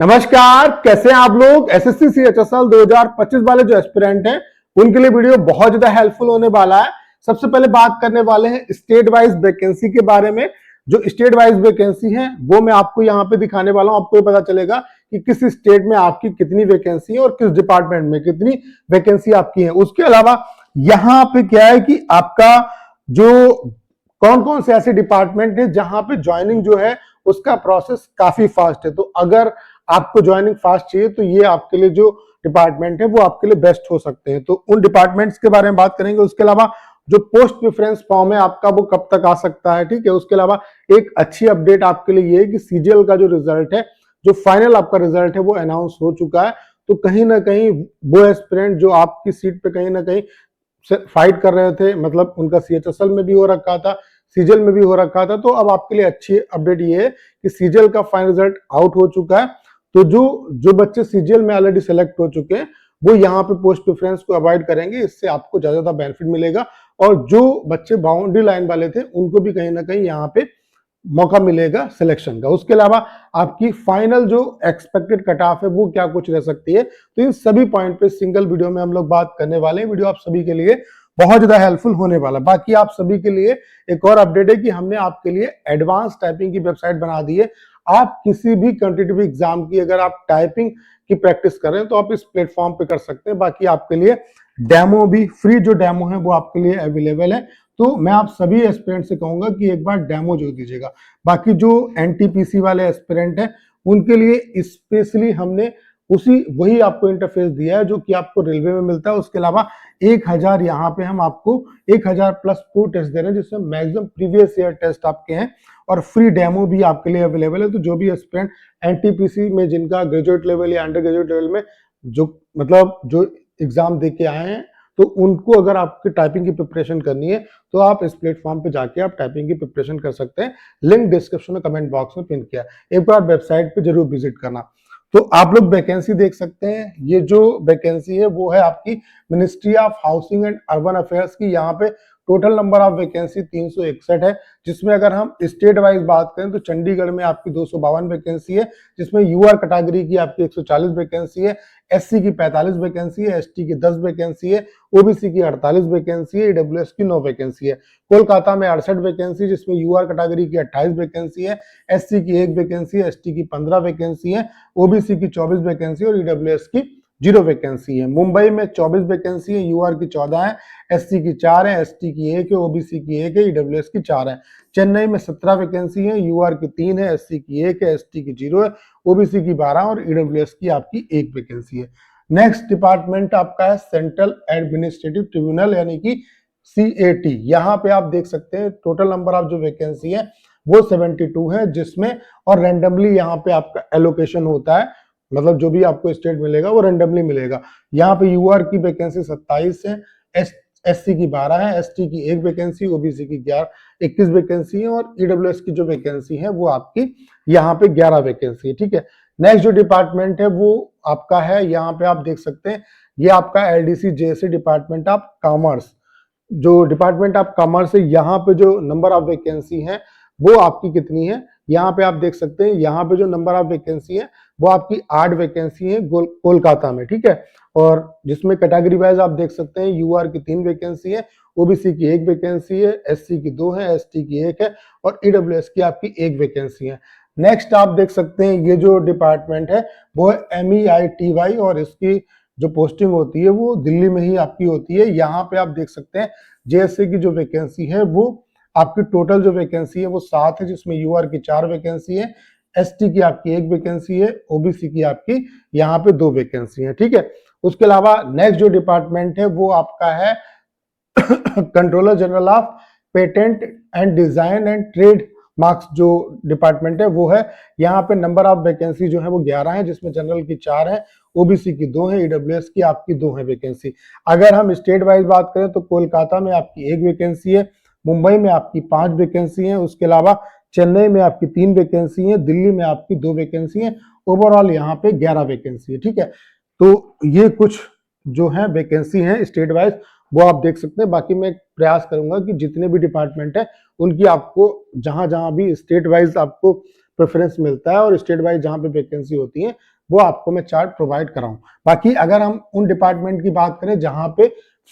नमस्कार, कैसे हैं आप लोग। एसएससी सीएचएसएल 2025 वाले जो एस्पिरेंट हैं उनके लिए वीडियो बहुत ज्यादा हेल्पफुल होने वाला है। सबसे पहले बात करने वाले हैं स्टेट वाइज वैकेंसी के बारे में। जो स्टेट वाइज वैकेंसी है वो मैं आपको यहाँ पे दिखाने वाला हूँ। आपको ये पता चलेगा कि किस स्टेट में आपकी कितनी वैकेंसी है और किस डिपार्टमेंट में कितनी वैकेंसी आपकी है। उसके अलावा यहाँ पे क्या है कि आपका जो कौन कौन से ऐसे डिपार्टमेंट है जहां पे ज्वाइनिंग जो है उसका प्रोसेस काफी फास्ट है। तो अगर आपको ज्वाइनिंग फास्ट चाहिए तो ये आपके लिए जो डिपार्टमेंट है वो आपके लिए बेस्ट हो सकते हैं। तो उन डिपार्टमेंट्स के बारे में बात करेंगे। उसके अलावा जो पोस्ट प्रेफरेंस फॉर्म है आपका वो कब तक आ सकता है, ठीक है। उसके अलावा एक अच्छी अपडेट आपके लिए ये है कि सीजीएल का जो रिजल्ट है, जो फाइनल आपका रिजल्ट है वो अनाउंस हो चुका है। तो कहीं ना कहीं वो एस्पिरेंट जो आपकी सीट पे कहीं ना कहीं फाइट कर रहे थे, मतलब उनका सीएचएसएल में भी हो रखा था, सीजीएल में भी हो रखा था, तो अब आपके लिए अच्छी अपडेट ये है कि सीजीएल का फाइनल रिजल्ट आउट हो चुका है। तो जो बच्चे सीजीएल में ऑलरेडी सेलेक्ट हो चुके हैं वो यहाँ पे पोस्ट प्रेफरेंस को अवॉइड करेंगे, इससे आपको ज्यादा बेनिफिट मिलेगा। और जो बच्चे बाउंड्री लाइन वाले थे उनको भी कहीं ना कहीं यहाँ पे मौका मिलेगा सिलेक्शन का। उसके अलावा आपकी फाइनल जो एक्सपेक्टेड कट ऑफ है वो क्या कुछ रह सकती है, तो इन सभी पॉइंट पे सिंगल वीडियो में हम लोग बात करने वाले हैं। वीडियो आप सभी के लिए बहुत ज्यादा हेल्पफुल होने वाला। बाकी आप सभी के लिए एक और अपडेट है कि हमने आपके लिए एडवांस टाइपिंग की वेबसाइट बना दी है। आप किसी भी कॉम्पिटिटिव एग्जाम की अगर आप टाइपिंग की प्रैक्टिस कर रहे हैं तो आप इस प्लेटफॉर्म पे कर सकते हैं। बाकी आपके लिए डेमो भी फ्री, जो डेमो है वो आपके लिए अवेलेबल है। तो मैं आप सभी एस्पिरेंट से कहूंगा कि एक बार डेमो जो दीजिएगा। बाकी जो एनटीपीसी वाले एस्पिरेंट हैं उनके लिए स्पेशली हमने वही आपको इंटरफेस दिया है जो कि आपको रेलवे में मिलता है। उसके अलावा 1000 यहाँ पे हम आपको 1000 प्लस 4 टेस्ट दे रहे हैं, जिसमें मैक्सिमम प्रीवियस ईयर टेस्ट आपके हैं और फ्री डेमो भी आपके लिए अवेलेबल है। तो जो भी एस्पिरेंट एनटीपीसी में जिनका ग्रेजुएट लेवल या अंडर ग्रेजुएट लेवल में जो एग्जाम दे के आए हैं, तो उनको अगर आपकी टाइपिंग की प्रिपरेशन करनी है तो आप इस प्लेटफॉर्म पे जाके आप टाइपिंग की प्रिपरेशन कर सकते हैं। लिंक डिस्क्रिप्शन में कमेंट बॉक्स में पिन किया, एक बार वेबसाइट पे जरूर विजिट करना। तो आप लोग वैकेंसी देख सकते हैं। ये जो वैकेंसी है वो है आपकी ministry of housing and urban affairs की। यहाँ पे टोटल नंबर ऑफ वैकेंसी 361 है, जिसमें अगर हम स्टेट वाइज बात करें तो चंडीगढ़ में आपकी 252 वैकेंसी है, जिसमें यूआर कैटेगरी की आपकी 140 वैकेंसी है, एससी की 45 वैकेंसी है, एसटी की 10 वैकेंसी है, ओबीसी की 48 वैकेंसी है, ईडब्ल्यूएस की 9 वैकेंसी है। कोलकाता में 68 वैकेंसी, जिसमें यूआर कैटेगरी की 28 वैकेंसी है, एससी की 1 वैकेंसी है, एसटी की 15 वैकेंसी है, ओबीसी की 24 वैकेंसी और ईडब्ल्यूएस की 0 वैकेंसी है। मुंबई में 24 वैकेंसी है, यूआर की 14 है, एससी की 4 है, एसटी की 1 है, ओबीसी की 1 है, ईडब्ल्यूएस की 4 है। चेन्नई में 17 वैकेंसी है, यूआर की 3 है, एससी की 1 है, एसटी की 0 है, ओबीसी की 12 और ईडब्ल्यूएस की आपकी 1 वैकेंसी है। नेक्स्ट डिपार्टमेंट आपका है सेंट्रल एडमिनिस्ट्रेटिव ट्रिब्यूनल यानी कि सीएटी। यहाँ पे आप देख सकते हैं टोटल नंबर ऑफ जो वैकेंसी है वो 72 है, जिसमें और रैंडमली यहाँ पे आपका एलोकेशन होता है, मतलब जो भी आपको स्टेट मिलेगा वो रैंडमली मिलेगा। यहाँ पे यूआर की वैकेंसी 27 है, एससी की 12 है, एसटी की 1 वैकेंसी, ओबीसी की 21 वैकेंसी है और ईडब्ल्यूएस की जो वैकेंसी है वो आपकी यहाँ पे 11 वैकेंसी है, ठीक है। नेक्स्ट जो डिपार्टमेंट है वो आपका है, यहाँ पे आप देख सकते हैं, ये आपका LDC JSC department of commerce. जो डिपार्टमेंट ऑफ कॉमर्स है, यहाँ पे जो नंबर ऑफ वैकेंसी है वो आपकी कितनी है, यहाँ पे आप देख सकते हैं। यहाँ पे जो नंबर ऑफ वैकेंसी है वो आपकी 8 वैकेंसी है कोलकाता में, ठीक है। और जिसमें कैटेगरी वाइज आप देख सकते हैं, यूआर की 3 वैकेंसी है, ओबीसी की 1 वैकेंसी है, एससी की 2 है, एसटी की 1 है और ईडब्ल्यूएस की आपकी 1 वैकेंसी है। नेक्स्ट आप देख सकते हैं ये जो डिपार्टमेंट है वो है MEITY और इसकी जो पोस्टिंग होती है वो दिल्ली में ही आपकी होती है। यहाँ पे आप देख सकते हैं जेएससी की जो वैकेंसी है वो आपकी टोटल जो वैकेंसी है वो 7 है, जिसमें यूआर की 4 वैकेंसी है, एसटी की आपकी 1 वैकेंसी है, ओबीसी की आपकी यहाँ पे 2 वैकेंसी है, ठीक है। उसके अलावा नेक्स्ट जो डिपार्टमेंट है वो आपका है controller general of patent and design and trade marks. जो डिपार्टमेंट है वो है, यहाँ पे नंबर ऑफ वैकेंसी जो है वो 11 है, जिसमें जनरल की 4 है, ओबीसी की 2 है, ईडब्ल्यूएस की आपकी 2 है वैकेंसी। अगर हम स्टेट वाइज बात करें तो कोलकाता में आपकी 1 वैकेंसी है, मुंबई में आपकी 5 वैकेंसी है, उसके अलावा चेन्नई में आपकी 3 वैकेंसी है, दिल्ली में आपकी 2 वैकेंसी है, ओवरऑल यहाँ पे 11 वैकेंसी है, ठीक है। तो ये कुछ जो है वैकेंसी है स्टेट वाइज वो आप देख सकते हैं। बाकी मैं प्रयास करूंगा कि जितने भी डिपार्टमेंट है उनकी आपको जहां जहां भी स्टेट वाइज आपको प्रेफरेंस मिलता है और स्टेट वाइज जहां पे वैकेंसी होती है वो आपको मैं चार्ट प्रोवाइड कराऊं। बाकी अगर हम उन डिपार्टमेंट की बात करें जहां पे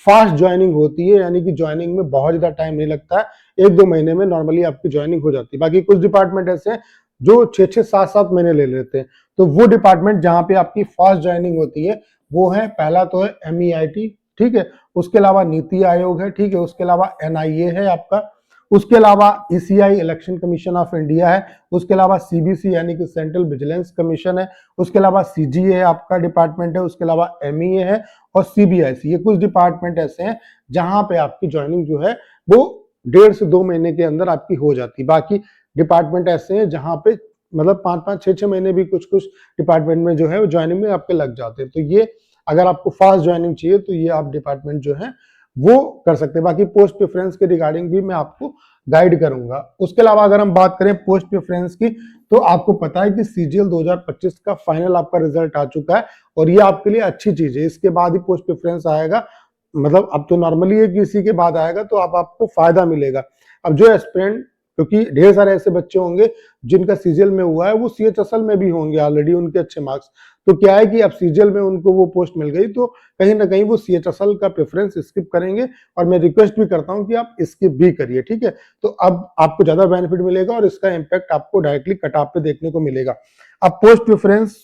फास्ट ज्वाइनिंग होती है, यानी कि ज्वाइनिंग में बहुत ज्यादा टाइम नहीं लगता है, 1-2 महीने में नॉर्मली आपकी ज्वाइनिंग हो जाती है। बाकी कुछ डिपार्टमेंट ऐसे हैं जो 6-6, 7-7 महीने ले लेते हैं। तो वो डिपार्टमेंट जहां पे आपकी फास्ट ज्वाइनिंग होती है वो है, पहला तो है MEIT, ठीक है, उसके अलावा नीति आयोग है, ठीक है, उसके अलावा NIA है आपका, उसके अलावा ECI election commission of India है, उसके अलावा CBC यानी कि सेंट्रल विजिलेंस कमीशन है, उसके अलावा CGA आपका डिपार्टमेंट है, उसके अलावा MEA है और CBIC। ये कुछ डिपार्टमेंट ऐसे हैं जहां पे आपकी ज्वाइनिंग जो है वो 1.5 से 2 महीने के अंदर आपकी हो जाती है। बाकी डिपार्टमेंट ऐसे हैं जहां पे मतलब 5-5, 6-6 महीने भी कुछ कुछ डिपार्टमेंट में जो है ज्वाइनिंग में आपके लग जाते हैं। तो ये अगर आपको फास्ट ज्वाइनिंग चाहिए तो ये आप डिपार्टमेंट जो है वो कर सकते हैं। बाकी पोस्ट प्रेफरेंस के रिगार्डिंग भी मैं आपको गाइड करूंगा। उसके अलावा अगर हम बात करें पोस्ट प्रेफरेंस की, तो आपको पता है कि CGL 2025 का फाइनल आपका रिजल्ट आ चुका है और ये आपके लिए अच्छी चीज है। इसके बाद ही पोस्ट प्रेफरेंस आएगा, मतलब अब तो नॉर्मली है कि इसी के बाद आएगा, तो आपको फायदा मिलेगा। अब जो एस्पिरेंट, क्योंकि ढेर सारे ऐसे बच्चे होंगे जिनका CGL में हुआ है, वो CHSL में भी होंगे ऑलरेडी, उनके अच्छे मार्क्स, तो क्या है कि अब CGL में उनको वो पोस्ट मिल गई तो कहीं ना कहीं वो CHSL का प्रेफरेंस स्किप करेंगे। और मैं रिक्वेस्ट भी करता हूं कि आप स्किप भी करिए, ठीक है। तो अब आपको ज्यादा बेनिफिट मिलेगा और इसका इम्पैक्ट आपको डायरेक्टली कट ऑफ पे देखने को मिलेगा। अब पोस्ट प्रेफरेंस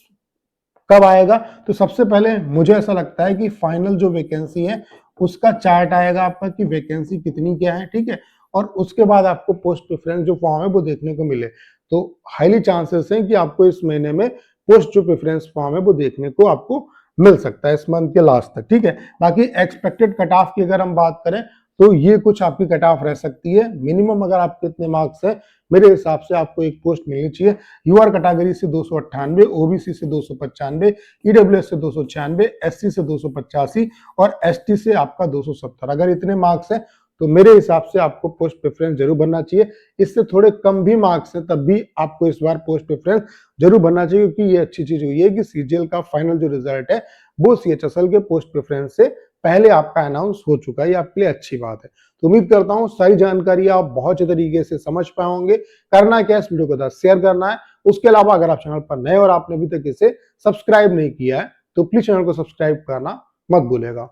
कब आएगा, तो सबसे पहले मुझे ऐसा लगता है कि फाइनल जो वैकेंसी है उसका चार्ट आएगा आपका कि वैकेंसी कितनी क्या है, ठीक है, और उसके बाद आपको पोस्ट प्रेफरेंस जो फॉर्म है वो देखने को मिले। तो हाईली चांसेस हैं कि आपको इस महीने में पोस्ट जो प्रेफरेंस फॉर्म है वो देखने को आपको मिल सकता है इस मंथ के लास्ट तक, ठीक है। बाकी एक्सपेक्टेड कट ऑफ की अगर हम बात करें तो ये कुछ आपकी कट ऑफ रह सकती है। मिनिमम अगर आपके इतने मार्क्स है, मेरे हिसाब से आपको एक पोस्ट मिलनी चाहिए। यूआर कैटेगरी से 298, OBC से 295, EWS से 296, SC से 285 और ST से आपका 270। अगर इतने मार्क्स हैं तो मेरे हिसाब से आपको पोस्ट प्रेफरेंस जरूर भरना चाहिए। इससे थोड़े कम भी मार्क्स हैं तब भी आपको इस बार पोस्ट प्रेफरेंस जरूर भरना चाहिए, क्योंकि ये अच्छी चीज हुई है कि CGL का फाइनल जो रिजल्ट है वो CHSL के पोस्ट प्रेफरेंस से पहले आपका अनाउंस हो चुका है। ये आपके लिए अच्छी बात है। तो उम्मीद करता हूं सारी जानकारी आप बहुत अच्छे तरीके से समझ पाए होंगे। करना क्या है, इस वीडियो को शेयर करना है। उसके अलावा अगर आप चैनल पर नए और आपने अभी तक इसे सब्सक्राइब नहीं किया है तो प्लीज चैनल को सब्सक्राइब करना मत भूलेगा।